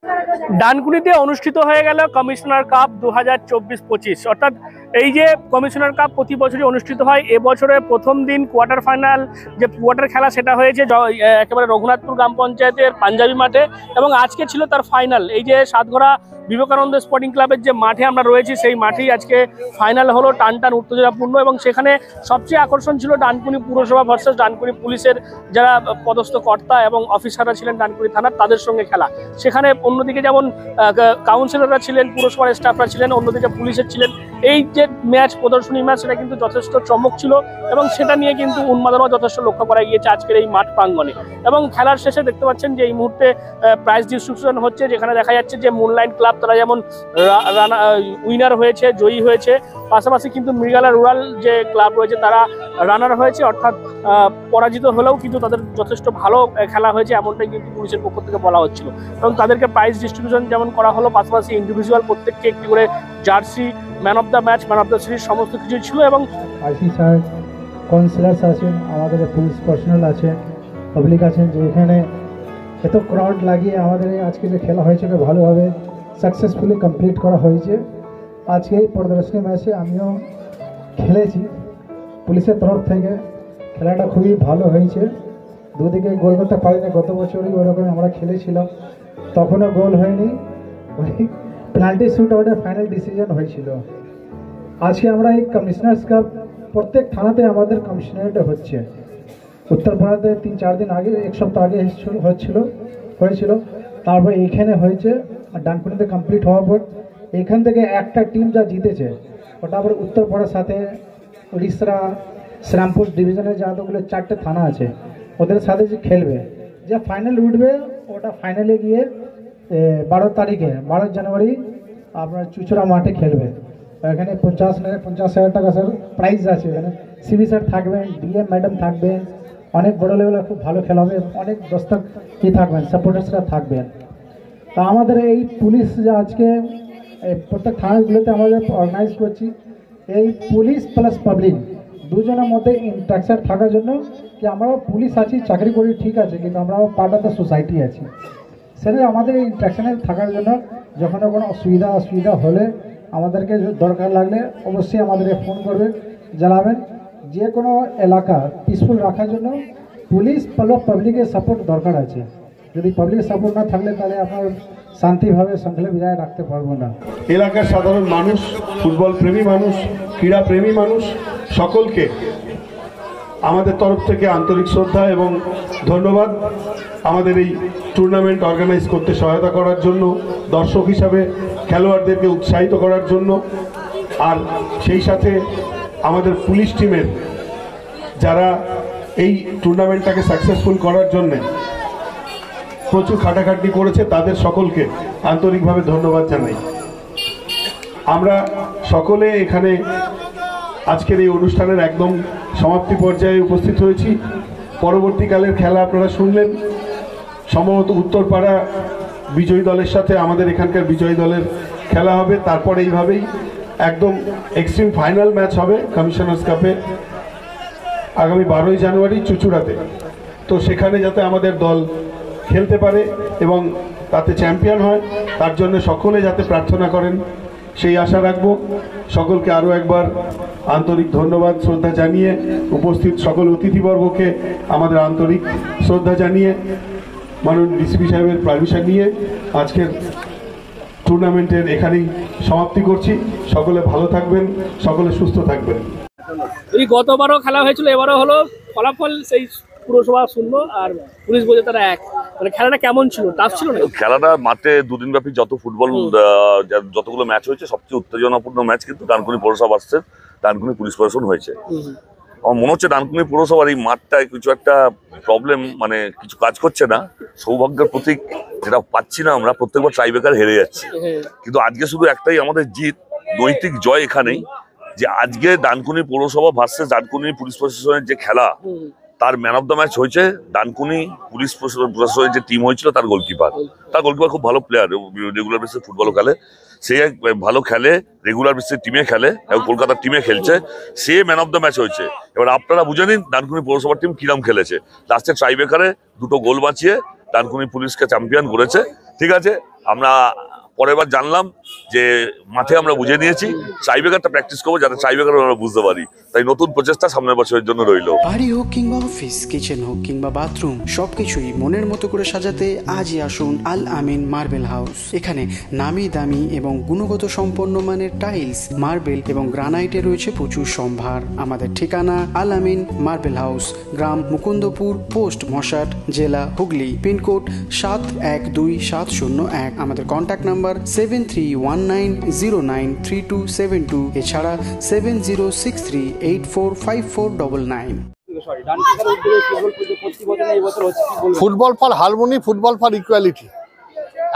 ডানকুনিতে অনুষ্ঠিত হয়ে গেল কমিশনার কাপ 2024-25। অর্থাৎ এই যে কমিশনার কাপ প্রতি বছরই অনুষ্ঠিত হয়, এবছরের প্রথম দিন কোয়ার্টার ফাইনাল যে কোয়ার্টার খেলা সেটা হয়েছে একেবারে রঘুনাথপুর গ্রাম পঞ্চায়েতের পাঞ্জাবি মাঠে, এবং আজকে ছিল তার ফাইনাল এই যে সাতঘরা বিবেকানন্দ স্পোর্টিং ক্লাবের যে মাঠে আমরা রয়েছি সেই মাঠেই আজকে ফাইনাল হলো, টান টান উত্তেজনাপূর্ণ। এবং সেখানে সবচেয়ে আকর্ষণ ছিল ডানকুনি পুরসভা ভার্সেস ডানকুনি পুলিশের যারা পদস্থ কর্তা এবং অফিসাররা ছিলেন ডানকুনি থানার, তাদের সঙ্গে খেলা। সেখানে অন্যদিকে যেমন কাউন্সিলররা ছিলেন, পুরসভার স্টাফরা ছিলেন, অন্যদিকে পুলিশের ছিলেন। এই যে ম্যাচ, প্রদর্শনী ম্যাচ, সেটা কিন্তু যথেষ্ট চমক ছিল এবং সেটা নিয়ে কিন্তু উন্মাদনাও যথেষ্ট লক্ষ্য করা গিয়েছে আজকের এই মাঠ প্রাঙ্গণে। এবং খেলার শেষে দেখতে পাচ্ছেন যে এই মুহূর্তে প্রাইজ ডিস্ট্রিবিউশন হচ্ছে, যেখানে দেখা যাচ্ছে যে মুনলাইট ক্লাব তারা যেমন উইনার হয়েছে, জয়ী হয়েছে, পাশাপাশি কিন্তু মৃগালা রুরাল যে ক্লাব রয়েছে তারা রানার হয়েছে, অর্থাৎ পরাজিত হলেও কিন্তু তাদের যথেষ্ট ভালো খেলা হয়েছে এমনটাই কিন্তু পুলিশের পক্ষ থেকে বলা হচ্ছিল। এবং তাদেরকে প্রাইজ ডিস্ট্রিবিউশন যেমন করা হলো, পাশাপাশি ইন্ডিভিজুয়াল প্রত্যেককে একটি করে jersey, man of the match, man of the series সমস্ত কিছু ছিল। এবং আইসি স্যার, কাউন্সিলার্স আছেন, আমাদের পুলিশ পার্সোনাল আছে, পাবলিক আছেন, যে এখানে এত ক্রাউড লাগিয়ে আমাদের আজকে যে খেলা হয়েছে এটা ভালোভাবে সাকসেসফুলি কমপ্লিট করা হয়েছে। আজকে এই প্রদর্শনী ম্যাচে আমিও খেলেছি পুলিশের তরফ থেকে, খেলাটা খুবই ভালো হয়েছে। দুদিকে গোল করতে পারিনি, গত বছরই ওরকম আমরা খেলেছিলাম, তখনও গোল হয়নি, ওই পেনাল্টি শুট আউটে ফাইনাল ডিসিশন হয়েছিল। আজকে আমরা এই কমিশনার্স কাপ প্রত্যেক থানাতে আমাদের কমিশনারেটে হচ্ছে। উত্তরপাড়াতে 3-4 দিন আগে, এক সপ্তাহ আগে হয়েছিল, তারপর এইখানে হয়েছে। আর ডানকুনিতে কমপ্লিট হওয়ার পর এখান থেকে একটা টিম যা জিতেছে ওটা আবার উত্তরপাড়ার সাথে উড়িষ্যা শ্রীরামপুর ডিভিশনের যতগুলো 4টে থানা আছে ওদের সাথে যে খেলবে, যে ফাইনাল উঠবে ওটা ফাইনালে গিয়ে 12 জানুয়ারি আপনার চুচড়া মাঠে খেলবে। এখানে 50,000 টাকা স্যার প্রাইজ আছে। এখানে সিবি স্যার থাকবেন, ডিএম ম্যাডাম থাকবেন, অনেক বড় লেভেলে খুব ভালো খেলা হবে, অনেক দর্শক থাকবেন, সাপোর্টার্সরা থাকবেন। তা আমাদের এই পুলিশ যে আজকে প্রত্যেক থানাগুলোতে আমাদের অর্গানাইজ করছি, এই পুলিশ প্লাস পাবলিক দুজনের মধ্যে ইন্টারাকশন থাকার জন্য, কি আমরা পুলিশ আছি, চাকরি করি ঠিক আছে, কিন্তু আমরা পার্ট অফ দ্য সোসাইটি আছি, সেটা আমাদের এই ইন্টারাকশনে থাকার জন্য যখন কোনো অসুবিধা হলে আমাদেরকে দরকার লাগলে অবশ্যই আমাদেরকে ফোন করবেন, জানাবেন। যে কোনো এলাকা পিসফুল রাখার জন্য পুলিশ প্লাস পাবলিকের সাপোর্ট দরকার আছে। যদি পাবলিকের সাপোর্ট না থাকলে তাহলে আপনার শান্তিভাবে শৃঙ্খলা বজায় রাখতে পারবো না। এলাকার সাধারণ মানুষ, ফুটবল প্রেমী মানুষ, ক্রীড়া প্রেমী মানুষ সকলকে আমাদের তরফ থেকে আন্তরিক শ্রদ্ধা এবং ধন্যবাদ। আমাদের এই টুর্নামেন্ট অর্গানাইজ করতে সহায়তা করার জন্য, দর্শক হিসাবে খেলোয়াড়দেরকে উৎসাহিত করার জন্য, আর সেই সাথে আমাদের পুলিশ টিমের যারা এই টুর্নামেন্টটাকে সাকসেসফুল করার জন্য প্রচুর খাটাখাটনি করেছে, তাদের সকলকে আন্তরিকভাবে ধন্যবাদ জানাই। আমরা সকলে এখানে আজকের এই অনুষ্ঠানের একদম সমাপ্তি পর্যায়ে উপস্থিত হয়েছি। পরবর্তীকালের খেলা আপনারা শুনলেন, সম্ভবত উত্তরপাড়া বিজয়ী দলের সাথে আমাদের এখানকার বিজয়ী দলের খেলা হবে। তারপর এইভাবেই একদম এক্সট্রিম ফাইনাল ম্যাচ হবে কমিশনার্স কাপে আগামী 12ই জানুয়ারি চুচুড়াতে। তো সেখানে যাতে আমাদের দল খেলতে পারে এবং তাতে চ্যাম্পিয়ন হয়, তার জন্য সকলে যাতে প্রার্থনা করেন সেই আশা রাখবো। সকলকে আরও একবার আন্তরিক ধন্যবাদ শ্রদ্ধা জানিয়ে, উপস্থিত সকল অতিথিবর্গকে আমাদের আন্তরিক শ্রদ্ধা জানিয়ে, মাননীয় ডিসিপি সাহেবের পারমিশন নিয়ে আজকের টুর্নামেন্টের এখানেই সমাপ্তি করছি। সকলে ভালো থাকবেন, সকলে সুস্থ থাকবেন। এই গতবারও খেলা হয়েছিল, এবারও হলো, ফলাফল সেই পুরসভা 0 আর পুলিশ বলছে তারা 1। মানে খেলাটা কেমন ছিল? টাফ ছিল না? খেলাটা মাঠে দুদিন ব্যাপী যত ফুটবল যতগুলো ম্যাচ হয়েছে সবচেয়ে উত্তেজনাপূর্ণ ম্যাচ কিন্তু ডানকুনি পৌরসভা ভার্সেস ডানকুনি পুলিশ প্রশাসন হয়েছে। আমার মনে হচ্ছে ডানকুনি পৌরসভার এই মাঠটায় কিছু একটা প্রবলেম, মানে কিছু কাজ করছে না। সৌভাগ্যের প্রতীক যেটা পাচ্ছি না আমরা, প্রত্যেকবার টাইব্রেকার হেরে যাচ্ছি, কিন্তু আজকে শুধু একটাই আমাদের জিত, নৈতিক জয় এখানেই যে আজকে ডানকুনি পৌরসভা ভার্সেস ডানকুনি পুলিশ প্রশাসনের যে খেলা, তার ম্যান অফ দ্য ম্যাচ হয়েছে ডানকুনি পুলিশ প্রশাসনের যে টিম হয়েছিল তার গোলকিপার। খুব ভালো প্লেয়ার, রেগুলার বেসিসে ফুটবলও খেলে, সে ভালো খেলে, রেগুলার বেসিসে টিমে খেলে এবং কলকাতার টিমে খেলছে, সে ম্যান অফ দ্য ম্যাচ হয়েছে। এবার আপনারা বুঝে নিন ডানকুনি পৌরসভার টিম কিরম খেলেছে। লাস্টে ট্রাইব্রেকারে 2টো গোল বাঁচিয়ে ডানকুনি পুলিশকে চ্যাম্পিয়ন করেছে। ঠিক আছে, আমরা পরের বার জানলাম যে মাঠে আমরা বুঝে নিয়েছি, ট্রাইব্রেকারটা প্র্যাকটিস করবো যাতে ট্রাইব্রেকার আমরা বুঝতে পারি। তাই নতুন প্রচেষ্টা সামনের বছরের জন্য রইল। বাড়ি হোক কিংবা অফিস, কিচেন হোক কিংবা বাথরুম, সবকিছুই মনের মতো করে সাজাতে আজই আসুন আল আমিন মার্বেল হাউস। এখানে নামি দামি এবং গুণগত সম্পন্ন মানের টাইলস, মার্বেল এবং গ্রানাইটে রয়েছে প্রচুর সম্ভার। আমাদের ঠিকানা আল আমিন মার্বেল হাউস, গ্রাম মুকুন্দপুর, পোস্ট মশাট, জেলা হুগলি, পিনকোড 712701। আমাদের কন্ট্যাক্ট নাম্বার 7319093272, এছাড়া 7063845499। Football for harmony, football for equality.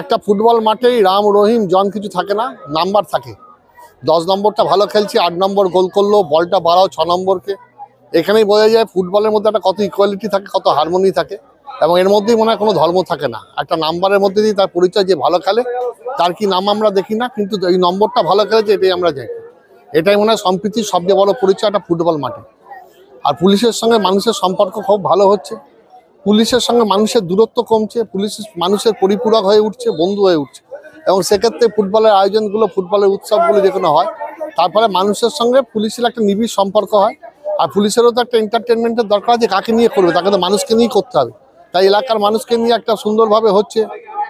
একটা ফুটবল মাঠেই রাম রহিম জন কিছু থাকে না, নাম্বার থাকে। 10 নম্বরটা ভালো খেলছে, 8 নম্বর গোল করলো, বলটা বাড়াও 6 নম্বরকে। এখানেই বোঝা যায় ফুটবলের মধ্যে একটা কত ইকুয়ালিটি থাকে, কত হারমোনি থাকে, এবং এর মধ্যেই মনে হয় কোনো ধর্ম থাকে না। একটা নাম্বারের মধ্যে দিয়ে তার পরিচয়, যে ভালো খেলে তার কি নাম আমরা দেখি না, কিন্তু এই নম্বরটা ভালো খেলেছে এটাই আমরা জানি। এটাই মনে হয় সম্প্রীতির সবচেয়ে বড় পরিচয় একটা ফুটবল মাঠে। আর পুলিশের সঙ্গে মানুষের সম্পর্ক খুব ভালো হচ্ছে, পুলিশের সঙ্গে মানুষের দূরত্ব কমছে, পুলিশ মানুষের পরিপূরক হয়ে উঠছে, বন্ধু হয়ে উঠছে। এবং সেক্ষেত্রে ফুটবলের আয়োজনগুলো, ফুটবলের উৎসবগুলো যেখানে হয়, তারপরে মানুষের সঙ্গে পুলিশের একটা নিবিড় সম্পর্ক হয়। আর পুলিশেরও তো একটা এন্টারটেনমেন্টের দরকার আছে, কাকে নিয়ে করবে, তাকে তো মানুষকে নিয়েই করতে হবে। তাই এলাকার মানুষকে নিয়ে একটা সুন্দরভাবে হচ্ছে,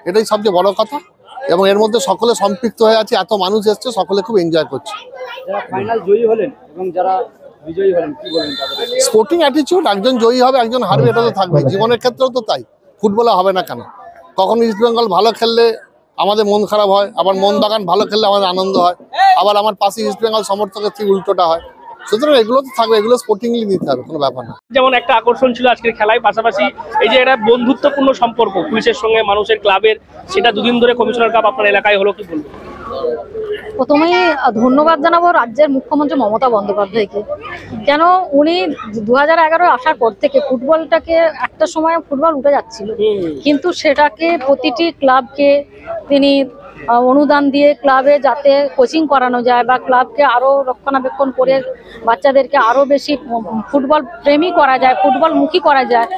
এটাই সবচেয়ে বড় কথা। এবং এর মধ্যে সকলে সম্পৃক্ত হয়ে আছে, এত মানুষ এসছে, সকলে খুব এনজয় করছে। যারা ফাইনাল জয়ী হলেন এবং যারা বিজয়ী হলেন, কি বলবেন তাদের? স্পোর্টিং অ্যাটিটিউড, একজন জয়ী হবে একজন হারবে, এটা তো থাকবে। জীবনের ক্ষেত্রেও তো তাই, ফুটবলে হবে না কেন? কখন ইস্ট বেঙ্গল ভালো খেললে আমাদের মন খারাপ হয়, আবার মোহনবাগান ভালো খেললে আমাদের আনন্দ হয়, আবার আমার পাশে ইস্ট বেঙ্গল সমর্থকের ঠিক উল্টোটা হয়। সুতরাং এগুলো তো থাকবে, এগুলো স্পোর্টিংলি নিতে হবে, কোনো ব্যাপার না। যেমন একটা আকর্ষণ ছিল আজকের খেলায়, পাশাপাশি এই যে একটা বন্ধুত্বপূর্ণ সম্পর্ক পুলিশের সঙ্গে মানুষের ক্লাবের, সেটা দুদিন ধরে কমিশনার কাপ আপনার এলাকায় হলো, কি বলবো? প্রথমেই ধন্যবাদ জানাবো রাজ্যের মুখ্যমন্ত্রী মমতা বন্দ্যোপাধ্যায়কে। কেন, উনি 2011 আসার পর থেকে ফুটবলটাকে, একটা সময় ফুটবল উঠে যাচ্ছিল, কিন্তু সেটাকে প্রতিটি ক্লাবকে তিনি অনুদান দিয়ে ক্লাবে যাতে কোচিং করানো যায় বা ক্লাবকে আরও রক্ষণাবেক্ষণ করে বাচ্চাদেরকে আরও বেশি ফুটবল প্রেমী করা যায়, ফুটবল মুখী করা যায়,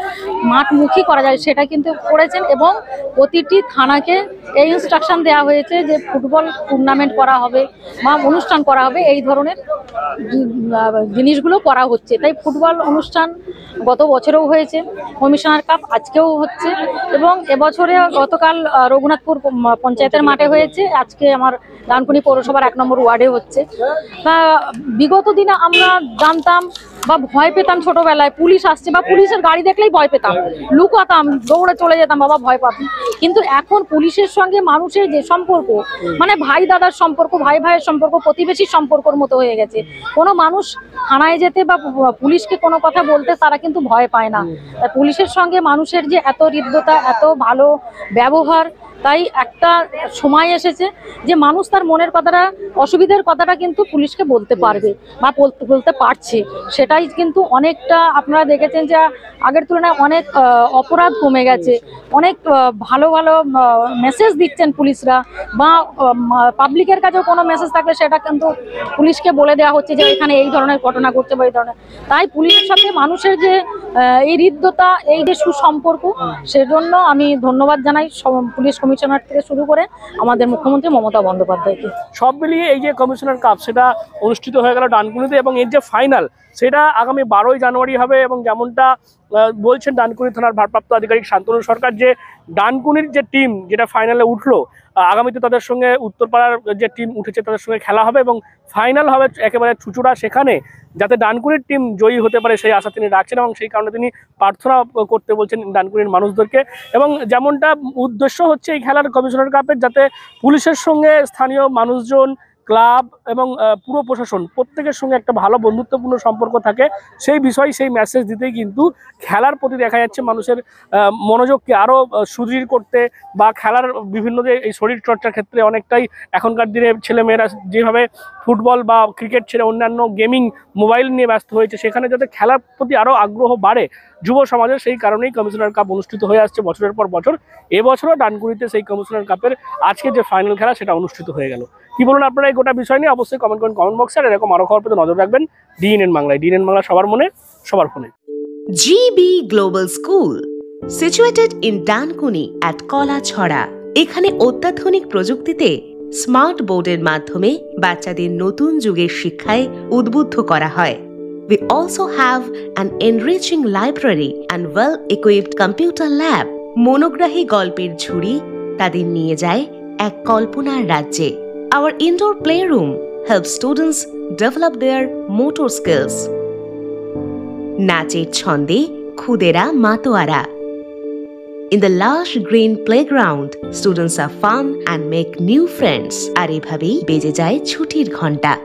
মাঠমুখী করা যায়, সেটা কিন্তু করেছেন। এবং প্রতিটি থানাকে এই ইনস্ট্রাকশন দেওয়া হয়েছে যে ফুটবল টুর্নামেন্ট করা হবে বা অনুষ্ঠান করা হবে, এই ধরনের জিনিসগুলো করা হচ্ছে। তাই ফুটবল অনুষ্ঠান গত বছরেও হয়েছে, কমিশনার কাপ আজকেও হচ্ছে, এবং এবছরে গতকাল রঘুনাথপুর পঞ্চায়েতের মাঠে হয়েছে, আজকে আমার ডানকুনি পৌরসভার 1 নম্বর ওয়ার্ডে হচ্ছে। তা বিগত দিনে আমরা জানতাম বা ভয় পেতাম, ছোটবেলায় পুলিশ আসছে বা পুলিশের গাড়ি দেখলেই ভয় পেতাম, লুকাতাম, দৌড়ে চলে যেতাম, বাবা ভয় পাতাম। কিন্তু এখন পুলিশের সঙ্গে মানুষের যে সম্পর্ক, মানে ভাই দাদার সম্পর্ক, ভাই ভাইয়ের সম্পর্ক, প্রতিবেশীর সম্পর্কর মতো হয়ে গেছে। কোনো মানুষ থানায় যেতে বা পুলিশকে কোনো কথা বলতে তারা কিন্তু ভয় পায় না। পুলিশের সঙ্গে মানুষের যে এত হৃদ্যতা, এত ভালো ব্যবহার, তাই একটা সময় এসেছে যে মানুষ তার মনের কথাটা, অসুবিধার কথাটা কিন্তু পুলিশকে বলতে পারবে বা বলতে পারছে। সেটাই কিন্তু অনেকটা আপনারা দেখেছেন যে আগের তুলনায় অনেক অপরাধ কমে গেছে, অনেক ভালো ভালো মেসেজ দিচ্ছেন পুলিশরা, বা পাবলিকের কাছেও কোনো মেসেজ থাকলে সেটা কিন্তু পুলিশকে বলে দেওয়া হচ্ছে যে এখানে এই ধরনের ঘটনা ঘটছে বা এই ধরনের। তাই পুলিশের সাথে মানুষের যে এই হৃদ্যতা, এই যে সুসম্পর্ক, সেজন্য আমি ধন্যবাদ জানাই পুলিশ কমিশনার থেকে শুরু করে আমাদের মুখ্যমন্ত্রী মমতা বন্দ্যোপাধ্যায়কে। সব মিলিয়ে এই যে কমিশনার কাপ, সেটা অনুষ্ঠিত হয়ে গেল ডানকুনিতে, এবং এর যে ফাইনাল সেটা আগামী 12ই জানুয়ারি হবে। এবং যেমনটা বলছেন ডানকুনি থানার ভারপ্রাপ্ত আধিকারিক শান্তনু সরকার, যে ডানকুনির যে টিম যেটা ফাইনালে উঠলো, আগামীতে তাদের সঙ্গে উত্তরপাড়ার যে টিম উঠেছে তাদের সঙ্গে খেলা হবে, এবং ফাইনাল হবে একেবারে চুচুড়া। সেখানে যাতে ডানকুনির টিম জয়ী হতে পারে সেই আশা তিনি রাখছেন, এবং সেই কারণে তিনি প্রার্থনা করতে বলছেন ডানকুনির মানুষদেরকে। এবং যেমনটা উদ্দেশ্য হচ্ছে এই খেলার কমিশনার কাপের, যাতে পুলিশের সঙ্গে স্থানীয় মানুষজন, ক্লাব এবং পুরো প্রশাসন প্রত্যেকের সঙ্গে একটা ভালো বন্ধুত্বপূর্ণ সম্পর্ক থাকে, সেই বিষয়, সেই মেসেজ দিতেই কিন্তু খেলার প্রতি দেখা যাচ্ছে মানুষের মনোযোগকে আরও সুদৃঢ় করতে, বা খেলার বিভিন্ন যে এই শরীর চর্চার ক্ষেত্রে অনেকটাই এখনকার দিনে ছেলেমেয়েরা যেভাবে ফুটবল বা ক্রিকেট ছেড়ে অন্যান্য গেমিং মোবাইল নিয়ে ব্যস্ত হয়েছে, সেখানে যাতে খেলার প্রতি আরও আগ্রহ বাড়ে যুব সমাজের, সেই কারণেই কমিশনার কাপ অনুষ্ঠিত হয়ে আসছে বছরের পর বছর। এবছরও ডানকুনিতে সেই কমিশনার কাপের আজকে যে ফাইনাল খেলা সেটা অনুষ্ঠিত হয়ে গেল। কি বলুন আপনারা এই গোটা বিষয় নিয়ে? অবশ্যই কমেন্ট করুন কমেন্ট বক্সে। আর এরকম আরো খবর পেতে নজর রাখবেন ডিএনএন বাংলায়। ডিএনএন বাংলা, সবার মনে সবার ফোনে। GB Global School, situated in Dankuni at Kolachhora. এখানে অত্যাধুনিক প্রযুক্তিতে স্মার্ট বোর্ডের মাধ্যমে বাচ্চাদের নতুন যুগের শিক্ষায় উদ্বুদ্ধ করা হয়। We also have an enriching library and well-equipped computer lab. মনোগ্রাহী গল্পের ঝুড়ি তাদের নিয়ে যায় এক কল্পনার রাজ্যে। Our indoor playroom helps students develop their motor skills. নাচের ছন্দে খুদেরা মাতোয়ারা। In the lush green playground, students have fun and make new friends. আর এভাবেই বেজে যায় ছুটির ঘন্টা।